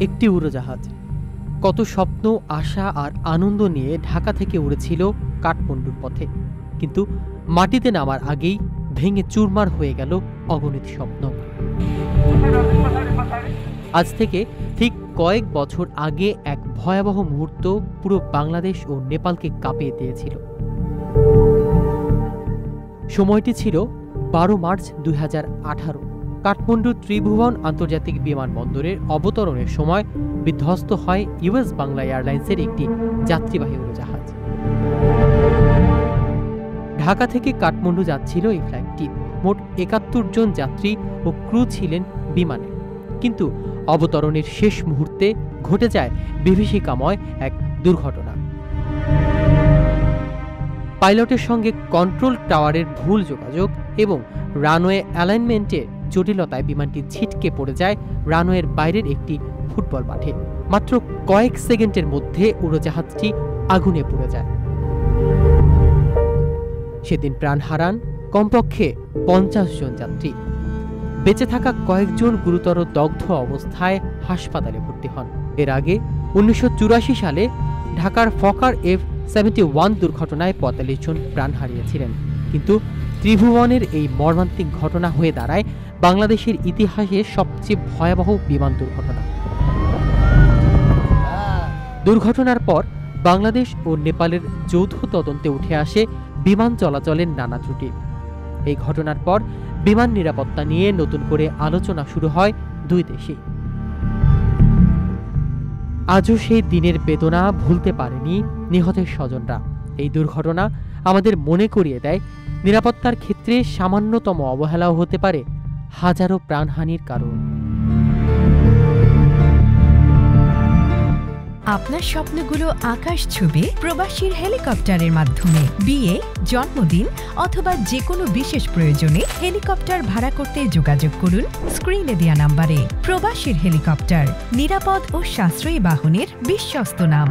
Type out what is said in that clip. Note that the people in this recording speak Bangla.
একটি উড়োজাহাজ কত স্বপ্ন, আশা আর আনন্দ নিয়ে ঢাকা থেকে উড়েছিল কাঠমান্ডুর পথে, কিন্তু মাটিতে নামার আগেই ভেঙে চুরমার হয়ে গেল অগণিত স্বপ্ন। আজ থেকে ঠিক কয়েক বছর আগে এক ভয়াবহ মুহূর্ত পুরো বাংলাদেশ ও নেপালকে কাঁপিয়ে দিয়েছিল। সময়টি ছিল 12 মার্চ 2018। কাঠমান্ডু ত্রিভুবন আন্তর্জাতিক বিমানবন্দরের অবতরণের সময় বিধ্বস্ত হয় ইউএস বাংলা এয়ারলাইন্সের একটি যাত্রীবাহী উড়োজাহাজ। ঢাকা থেকে কাঠমান্ডু যাচ্ছিল এই ফ্লাইটটি। মোট 71 জন যাত্রী ও ক্রু ছিলেন বিমানে, কিন্তু অবতরণের শেষ মুহূর্তে ঘটে যায় বিভীষিকাময় এক দুর্ঘটনা। পাইলটের সঙ্গে কন্ট্রোল টাওয়ারের ভুল যোগাযোগ এবং রানওয়ে অ্যালাইনমেন্টের জটিলতায় বিমানটি ছিটকে পড়ে যায় রানওয়ের বাইরের একটি ফুটবল মাঠে। মাত্র কয়েক সেকেন্ডের মধ্যে উড়োজাহাজটি আগুনে পুড়ে যায়। সেদিন প্রাণ হারান কমপক্ষে 50 জন যাত্রী। বেঁচে থাকা কয়েকজন গুরুতর দগ্ধ অবস্থায় হাসপাতালে ভর্তি হন। এর আগে 1984 সালে ঢাকার ফকার F-71 দুর্ঘটনায় 45 জন প্রাণ হারিয়েছিলেন, কিন্তু ত্রিভুবনের এই মর্মান্তিক ঘটনা হয়ে দাঁড়ায় বাংলাদেশের ইতিহাসে সবচেয়ে ভয়াবহ বিমান দুর্ঘটনা। দুর্ঘটনার পর বাংলাদেশ ও নেপালের যৌথ তদন্তে উঠে আসে বিমান চলাচলের নানা ত্রুটি। এই ঘটনার পর বিমান নিরাপত্তা নিয়ে নতুন করে আলোচনা শুরু হয় দুই দেশে। আজও সেই দিনের বেদনা ভুলতে পারেনি নিহতের স্বজনরা। এই দুর্ঘটনা আমাদের মনে করিয়ে দেয়, নিরাপত্তার ক্ষেত্রে সামান্যতম অবহেলাও হতে পারে হাজারো প্রাণহানির কারণ। আপনার স্বপ্নগুলো আকাশ ছুবে প্রবাসীর হেলিকপ্টারের মাধ্যমে। বিয়ে, জন্মদিন অথবা যে কোনো বিশেষ প্রয়োজনে হেলিকপ্টার ভাড়া করতে যোগাযোগ করুন স্ক্রিনে দেয়া নাম্বারে। প্রবাসীর হেলিকপ্টার, নিরাপদ ও সাশ্রয়ী বাহনের বিশ্বস্ত নাম।